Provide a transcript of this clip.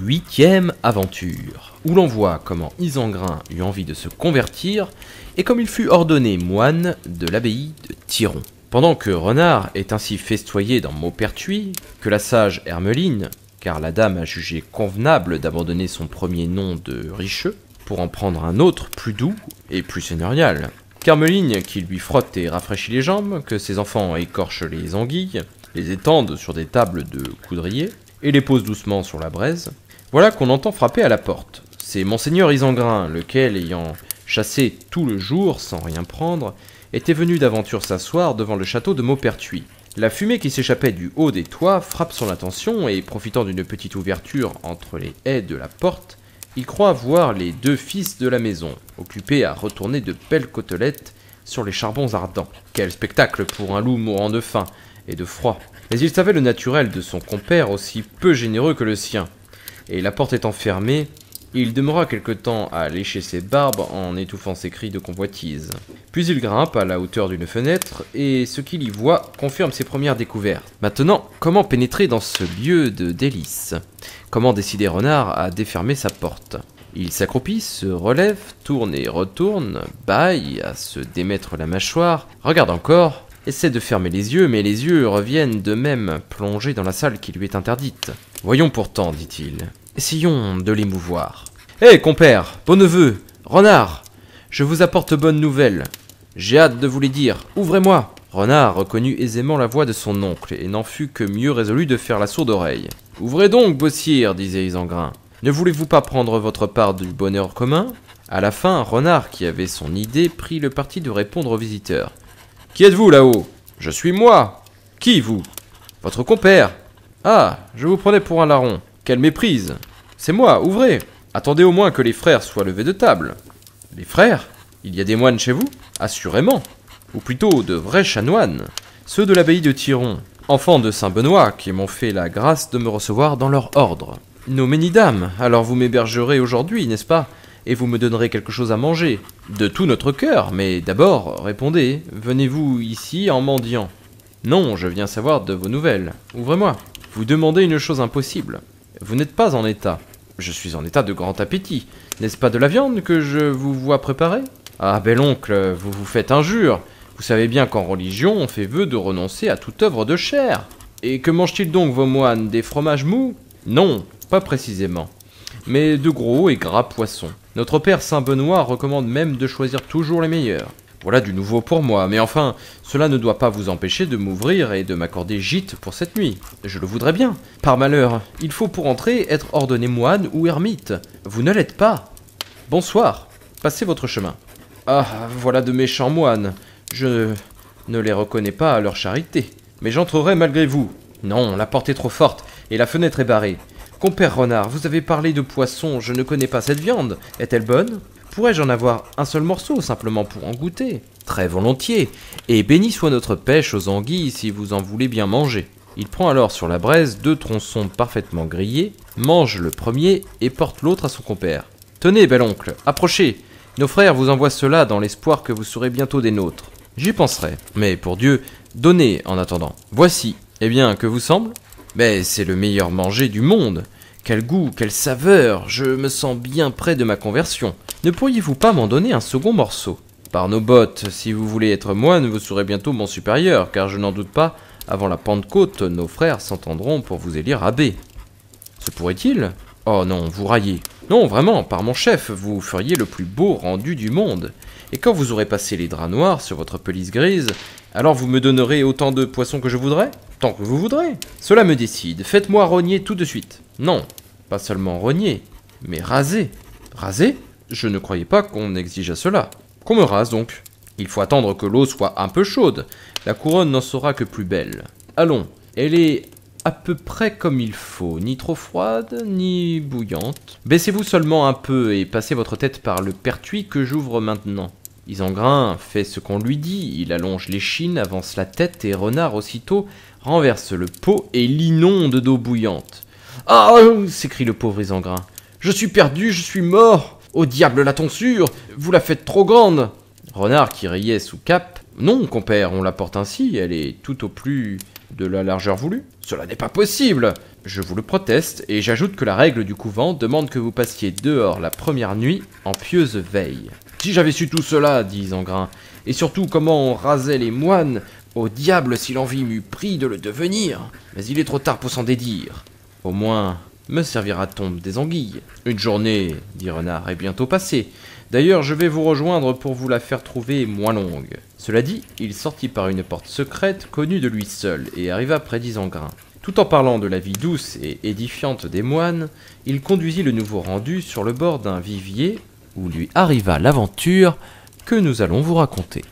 8e aventure, où l'on voit comment Isengrin eut envie de se convertir et comme il fut ordonné moine de l'abbaye de Tyron. Pendant que Renard est ainsi festoyé dans Maupertuis, que la sage Hermeline, car la dame a jugé convenable d'abandonner son premier nom de Richeux pour en prendre un autre plus doux et plus seigneurial, qu'Hermeline qui lui frotte et rafraîchit les jambes, que ses enfants écorchent les anguilles, les étendent sur des tables de coudrier et les posent doucement sur la braise, voilà qu'on entend frapper à la porte. C'est Monseigneur Isengrin, lequel, ayant chassé tout le jour sans rien prendre, était venu d'aventure s'asseoir devant le château de Maupertuis. La fumée qui s'échappait du haut des toits frappe son attention et, profitant d'une petite ouverture entre les haies de la porte, il croit voir les deux fils de la maison, occupés à retourner de belles côtelettes sur les charbons ardents. Quel spectacle pour un loup mourant de faim et de froid. Mais il savait le naturel de son compère aussi peu généreux que le sien, et la porte étant fermée, il demeura quelque temps à lécher ses barbes en étouffant ses cris de convoitise. Puis il grimpe à la hauteur d'une fenêtre, et ce qu'il y voit confirme ses premières découvertes. Maintenant, comment pénétrer dans ce lieu de délices? Comment décider Renard à défermer sa porte? Il s'accroupit, se relève, tourne et retourne, bâille à se démettre la mâchoire, regarde encore, essaie de fermer les yeux, mais les yeux reviennent d'eux-mêmes plongés dans la salle qui lui est interdite. « Voyons pourtant, dit-il. Essayons de l'émouvoir. Hé, compère, beau neveu, Renard, je vous apporte bonne nouvelle. J'ai hâte de vous les dire. Ouvrez-moi. » Renard reconnut aisément la voix de son oncle et n'en fut que mieux résolu de faire la sourde oreille. « Ouvrez donc, Bossire, disait Isengrin. Ne voulez-vous pas prendre votre part du bonheur commun ?» À la fin, Renard, qui avait son idée, prit le parti de répondre au visiteur. « Qui êtes-vous là-haut ? » ?»« Je suis moi. »« Qui, vous ? » ?»« Votre compère. »« Ah, je vous prenais pour un larron. Quelle méprise. C'est moi, ouvrez. Attendez au moins que les frères soient levés de table. »« Les frères ? Il y a des moines chez vous ? » ?»« Assurément. Ou plutôt de vrais chanoines. Ceux de l'abbaye de Tyron, enfants de Saint-Benoît, qui m'ont fait la grâce de me recevoir dans leur ordre. Nos mesnidames, alors vous m'hébergerez aujourd'hui, n'est-ce pas ? Et vous me donnerez quelque chose à manger. De tout notre cœur, mais d'abord, répondez, venez-vous ici en mendiant ? Non, je viens savoir de vos nouvelles. Ouvrez-moi. Vous demandez une chose impossible. Vous n'êtes pas en état. Je suis en état de grand appétit. N'est-ce pas de la viande que je vous vois préparer ? Ah, bel oncle, vous vous faites injure. Vous savez bien qu'en religion, on fait vœu de renoncer à toute œuvre de chair. Et que mangent-ils donc vos moines ? Des fromages mous ? Non, pas précisément. Mais de gros et gras poissons. Notre père Saint-Benoît recommande même de choisir toujours les meilleurs. Voilà du nouveau pour moi, mais enfin, cela ne doit pas vous empêcher de m'ouvrir et de m'accorder gîte pour cette nuit. Je le voudrais bien. Par malheur, il faut pour entrer être ordonné moine ou ermite. Vous ne l'êtes pas. Bonsoir, passez votre chemin. Ah, voilà de méchants moines. Je ne les reconnais pas à leur charité. Mais j'entrerai malgré vous. Non, la porte est trop forte et la fenêtre est barrée. Compère Renard, vous avez parlé de poisson, je ne connais pas cette viande. Est-elle bonne ? Pourrais-je en avoir un seul morceau, simplement pour en goûter ? Très volontiers, et béni soit notre pêche aux anguilles si vous en voulez bien manger. Il prend alors sur la braise 2 tronçons parfaitement grillés, mange le premier et porte l'autre à son compère. Tenez, bel oncle, approchez. Nos frères vous envoient cela dans l'espoir que vous serez bientôt des nôtres. J'y penserai, mais pour Dieu, donnez en attendant. Voici. Eh bien, que vous semble ? Mais c'est le meilleur manger du monde. Quel goût, quelle saveur, je me sens bien près de ma conversion. Ne pourriez-vous pas m'en donner un second morceau ? Par nos bottes, si vous voulez être moine, vous serez bientôt mon supérieur, car je n'en doute pas, avant la Pentecôte, nos frères s'entendront pour vous élire abbé. Se pourrait-il ? Oh non, vous raillez. Non, vraiment, par mon chef, vous feriez le plus beau rendu du monde. Et quand vous aurez passé les draps noirs sur votre pelisse grise, alors vous me donnerez autant de poissons que je voudrais ? Tant que vous voudrez. Cela me décide. Faites-moi rogner tout de suite. Non, pas seulement rogner, mais raser. Raser ? Je ne croyais pas qu'on exigeât cela. Qu'on me rase donc. Il faut attendre que l'eau soit un peu chaude. La couronne n'en sera que plus belle. Allons, elle est à peu près comme il faut, ni trop froide, ni bouillante. Baissez-vous seulement un peu et passez votre tête par le pertuis que j'ouvre maintenant. Isengrin fait ce qu'on lui dit, il allonge l'échine, avance la tête et Renard aussitôt renverse le pot et l'inonde d'eau bouillante. « Ah !» s'écrie le pauvre Isengrin. « Je suis perdu, je suis mort ! Au diable la tonsure, vous la faites trop grande !» Renard qui riait sous cape. « Non, compère, on la porte ainsi, elle est tout au plus de la largeur voulue. »« Cela n'est pas possible !» Je vous le proteste, et j'ajoute que la règle du couvent demande que vous passiez dehors la première nuit en pieuse veille. Si j'avais su tout cela, dit Isengrin, et surtout comment on rasait les moines, au diable si l'envie m'eût pris de le devenir. Mais il est trop tard pour s'en dédire. Au moins, me servira-t-on des anguilles. Une journée, dit Renard, est bientôt passée. D'ailleurs, je vais vous rejoindre pour vous la faire trouver moins longue. Cela dit, il sortit par une porte secrète connue de lui seul et arriva près d'Isengrin. Tout en parlant de la vie douce et édifiante des moines, il conduisit le nouveau rendu sur le bord d'un vivier où lui arriva l'aventure que nous allons vous raconter.